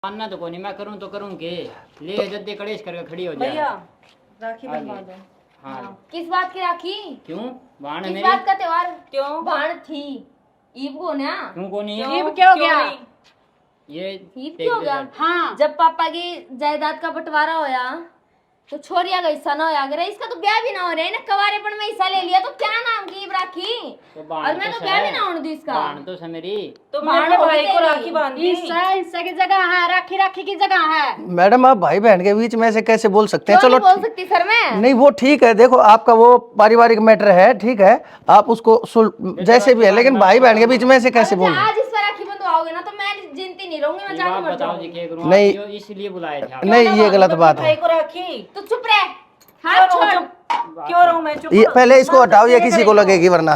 मानना तो कोई नहीं, मैं करूँ तो करूँ के ले जल्दी कड़ेश करके खड़ी हो जाए। भैया राखी बनवा दो। हाँ किस बात की राखी? क्यों बाण किस मेरी बात का त्योहार? क्यों बाण थी ईद को ना। क्यों को नहीं क्यों? है? ईद क्या हो गया? ये ईद क्यों हो गया? हाँ जब पापा की जायदाद का बंटवारा होया तो छोरिया का हिस्सा ना होया, अगर इसका तो ब्याह भी ना हो रहा है ना, कवारेपन में हिस्सा ले लिया तो क्या नाम की राखी? तो और मैं तो ब्याह भी ना होने दूं इसका। बाण तो मेरी तो बाण मेरे होगी भाई को तेरी। राखी बांध दी। हिस्सा की जगह है, राखी राखी की जगह है। मैडम आप भाई बहन के बीच में ऐसे कैसे बोल सकते हैं? क्यों चलो नहीं बोल सकती सर मैं? नहीं वो ठीक है, देखो आपका वो पारिवारिक मैटर है, ठीक है, आप उसको जैसे भी है, लेकिन भाई बहन के बीच में ऐसे कैसे बोल रहे हैं? आज इस पर राखी बंधवाओगे ना तो मैं जिंदती नहीं रहूंगी, मैं जाके आप मर बताओ जी जाऊंगी। क्या करूँ? नहीं। आप इसलिए बुलाए थे आप। नहीं ये गलत बात है। भाई को राखी तो चुप रह, हाथ छोड़। क्यों रहूं मैं चुप? ये पहले इसको हटाओ, ये किसी को लगेगी वरना।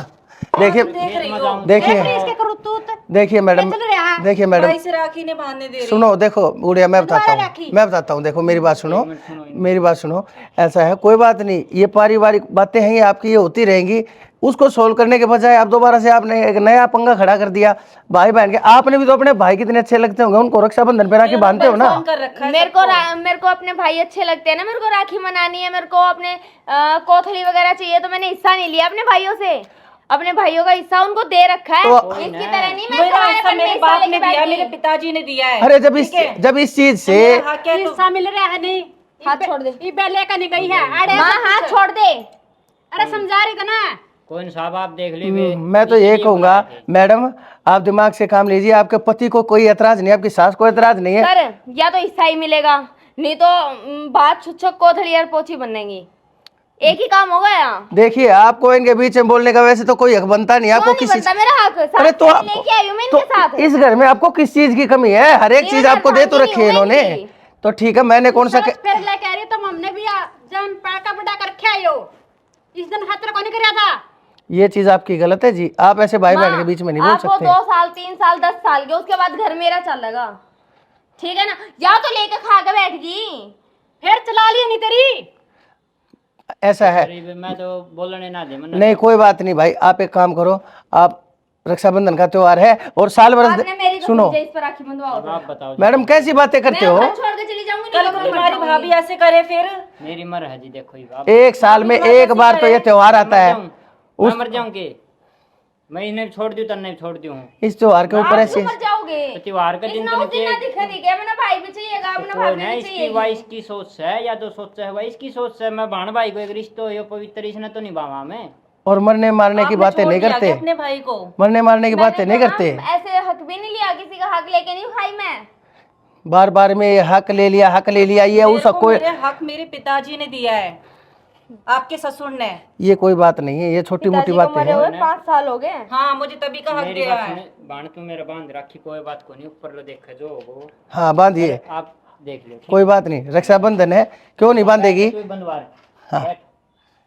देखिए देख रही हो देखिए इसके करूतूत देखिए मैडम, चल रहा है। देखिए मैडम भाई से राखी नहीं बांधने दे रही। सुनो, देखो गुड़िया मैं बताता हूँ, राखी। मैं बताता हूँ, देखो मेरी बात सुनो, मेरी बात सुनो। ऐसा है, कोई बात नहीं, ये पारिवारिक बातें हैं, ये आपकी ये होती रहेंगी। उसको सोल्व करने के बजाय आप दोबारा से आपने एक नया पंगा खड़ा कर दिया भाई बहन के। आपने भी तो अपने भाई कितने अच्छे लगते होंगे, उनको रक्षाबंधन पे राखी बांधते हो ना। फोन कर रखा है मेरे को अपने भाई अच्छे लगते हैं ना, मेरे को राखी मनानी है, मेरे को अपने कोथली वगैरह चाहिए, तो मैंने हिस्सा नहीं लिया अपने भाइयों से। अपने भाइयों का हिस्सा उनको दे रखा है, तो- इसकी तरह नहीं मैं मेरा तुम्हारे हिस्सा पर में मेरे हिस्सा बाप लेके ने दिया, बैठी। मेरे पिताजी ने दिया है। अरे जब इस चीज से हाँ क्या तो हिस्सा मिल रहा है नहीं। हाथ छोड़ दे। ये बेले का नहीं गई है। अरे माँ हाथ छोड़ दे। अरे समझा रही था ना। कौन साहब आप देख लीजिए। मैं तो ये कहूंगा मैडम, आप दिमाग से काम लीजिए। आपके पति को कोई एतराज नहीं, आपकी सास को एतराज नहीं है। सर या तो हिस्सा ही मिलेगा, नहीं तो बात छुच्छक कोथली और पोछी बनेगी, एक ही काम होगा यहाँ। देखिए आपको इनके बीच में बोलने का वैसे तो कोई हक बनता नहीं आपको क्यों नहीं किसी। बनता? मेरा हक अरे तो साथ लेके आई हूँ मैं इनके साथ। तो इस घर में आपको किस चीज की कमी है? हर एक ये चीज मैं आपको दे तो मांगी रखी है नहीं हूँ इन्होंने। इनकी। तो ठीक है, मैंने कौन सा शरत फिर लेके आ रही तो हमने भी जन पैका बड़ा करके आयो। इस दिन खतरा को नहीं कराया था। ये चीज आपकी गलत है जी। आप ऐसे भाई बहन के बीच में नहीं बोल आपको सकते। 2 साल 3 साल 10 साल के, उसके बाद घर मेरा चलेगा, ठीक है ना? या तो लेके खा के बैठ गई। फिर चला लिया नहीं तेरी। ऐसा है मैं तो बोलने ना दे मना। नहीं, कोई बात नहीं भाई, आप एक काम करो, आप रक्षाबंधन का त्योहार है और साल आपने भर मेरी सुनो इस पर राखी बंधवाओ तो। आप बताओ जी। मैडम कैसी बातें करते मैं हो? घर छोड़ के चली जाऊंगी, कल नहीं को तो मैं मर तुम्हारी जाऊंगी। भाभी ऐसे करे फिर मेरी मर है जी, देखो ये आप एक साल में एक बार तो ये त्योहार आता है। मैं मर जाऊं के मैं इन्हें छोड़ दूं तब नहीं छोड़ दूं। इस त्योहार के ऊपर आप ऐसे तो मर जाओगे। तो त्योहार का दिन इतना तो उस दिन ना दिखा दी क्या? मेरा भाई भी चाहिएगा, अपना कोई भाभी ना, भी इसकी चाहिए। वाइस की सोच है या तो सोच है वाइस की सोच है। मैं भाण भाई को एक रिश्ता हो पवित्र इसने तो निभावा मैं। और मरने मारने की आपने बातें छोड़ नहीं दिया करते, क्या अपने भाई को? मरने मारने की बातें नहीं मैंने करते। कहा, ऐसे हक भी नहीं लिया, किसी का हक लेके नहीं खाई मैं। बार बार में ये हक ले लिया, हक ले लिया, ये मेरे उसका को कोई, मेरे हक मेरे पिताजी ने दिया है, आपके ससुर ने। ये कोई बात नहीं है, ये छोटी मोटी पिताजी को बातें मरे हैं। हुए 5 साल हो गए। हाँ मुझे तभी का हक मेरी दिया बात है। सुने, बाण तू मेरा बांध राखी, कोई बात को नहीं, ऊपर लो देख जो वो हाँ बांधिए, आप देख लो। कोई बात नहीं, रक्षाबंधन है, क्यों नहीं बांधेगी? तू बंधवा रहे। हाँ। बैठ,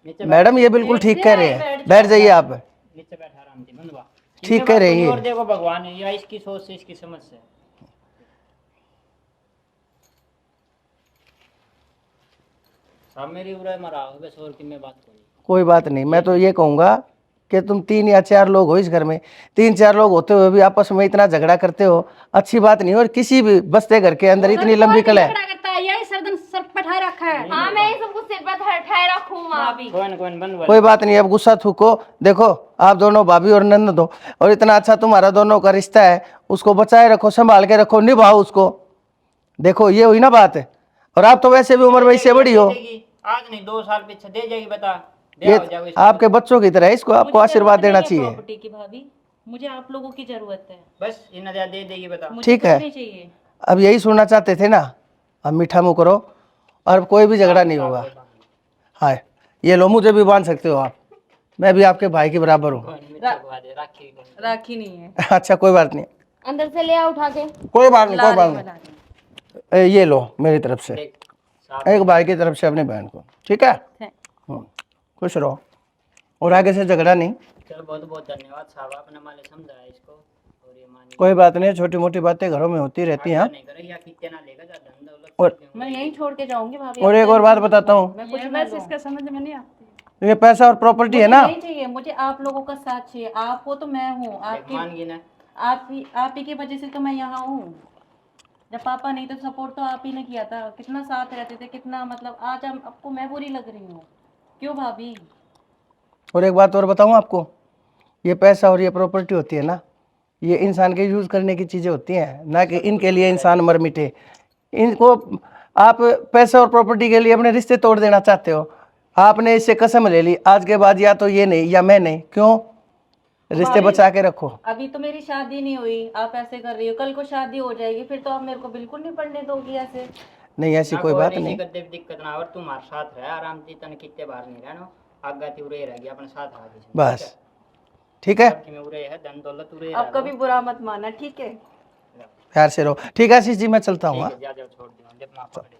नीचे बैठ, मैडम ये बिल्कुल ठीक कह रहे हैं, बैठ जाइए आप। नीचे बैठ आराम से बंधवा। ठीक कह रही है। और देखो भगवान है या इसकी सोच से इसकी समझ से। सब मेरी उम्र मरा हो बस, और की मैं बात करूँ। कोई बात नहीं, मैं तो ये कहूंगा कि तुम 3 या 4 लोग हो इस घर में, 3-4 लोग होते हुए भी आपस में इतना झगड़ा करते हो, अच्छी बात नहीं। और किसी भी बसते घर के अंदर इतनी लंबी कलह है। झगड़ा करता है, यही सरदन सर पठाए रखा है। हाँ मैं ये सब कुछ सिर पर ठाए रखूंगा। कौन बंधवा। कोई बात नहीं, अब गुस्सा थूको। देखो आप दोनों भाभी और ननद हो, और इतना अच्छा तुम्हारा दोनों का रिश्ता है, उसको बचाए रखो, संभाल के रखो, निभाओ उसको। देखो ये हुई ना बात। और आप तो वैसे भी उम्र में इससे बड़ी हो, आज नहीं 2 साल पीछे दे जाएगी, बता दे ये हो जाओ इसको। आपके बच्चों की तरह है, इसको आपको आशीर्वाद देना चाहिए। प्रॉपर्टी की भाभी, मुझे आप लोगों की जरूरत है, बस इन दे देगी, बता। मुझे ठीक कुछ है। नहीं चाहिए। अब यही सुनना चाहते थे ना, अब मीठा मुंह करो और कोई भी झगड़ा नहीं होगा। हाँ ये लो, मुझे भी बांध सकते हो आप, मैं भी आपके भाई के बराबर हूँ। राखी नहीं है। अच्छा कोई बात नहीं, अंदर से ले आ उठा के। कोई बात नहीं, कोई बात नहीं। ये लो मेरी तरफ से, एक भाई की तरफ से अपनी बहन को, ठीक है? खुश रहो और आगे से झगड़ा नहीं। चलो बहुत बहुत धन्यवाद साहब, आपने माले समझाया इसको। और ये मानी कोई बात नहीं, छोटी मोटी बातें घरों में होती रहती हैं। नहीं करेगी या कितना ना लेगा जा धन दौलत। और मैं यहीं छोड़ के जाऊंगी भाभी। और एक और बात बताता हूँ, मैं कुछ बस इसका समझ में नहीं आती। ये पैसा और प्रॉपर्टी है ना, नहीं चाहिए मुझे, आप लोगों का साथ चाहिए। आप हो तो मैं हूँ, आपकी मान गई ना। आप ही की वजह से तो मैं यहाँ हूँ। जब पापा नहीं तो सपोर्ट तो आप ही ने किया था, कितना साथ रहते थे, कितना मतलब आज हम आपको मैं बुरी लग रही हूँ क्यों भाभी? और एक बात और बताऊं आपको, ये पैसा और ये प्रॉपर्टी होती है ना, ये इंसान के यूज करने की चीजें होती हैं, ना कि इनके लिए इंसान मर मिटे। इनको आप पैसा और प्रॉपर्टी के लिए अपने रिश्ते तोड़ देना चाहते हो। आपने इससे कसम ले ली आज के बाद या तो ये नहीं या मैं नहीं, क्यों? रिश्ते बचा के रखो। अभी तो मेरी शादी नहीं हुई, आप ऐसे कर रही हो, कल को शादी हो जाएगी फिर तो आप मेरे को बिल्कुल नहीं पढ़ने दोगी ऐसे। नहीं ऐसी कोई बात नहीं। दिक्कत ना, और तुम्हारे साथ रहे आराम से, तन कितने बार नहीं रहना आगा ती उरे रहेगी अपने साथ आ गई बस ठीक है, में उरे है, धन दौलत उरे आप कभी बुरा मत मानना, ठीक है? प्यार से रहो। ठीक है आशीष जी, मैं चलता हूँ। हाँ? जा जाओ, छोड़ दो जब मां पकड़े।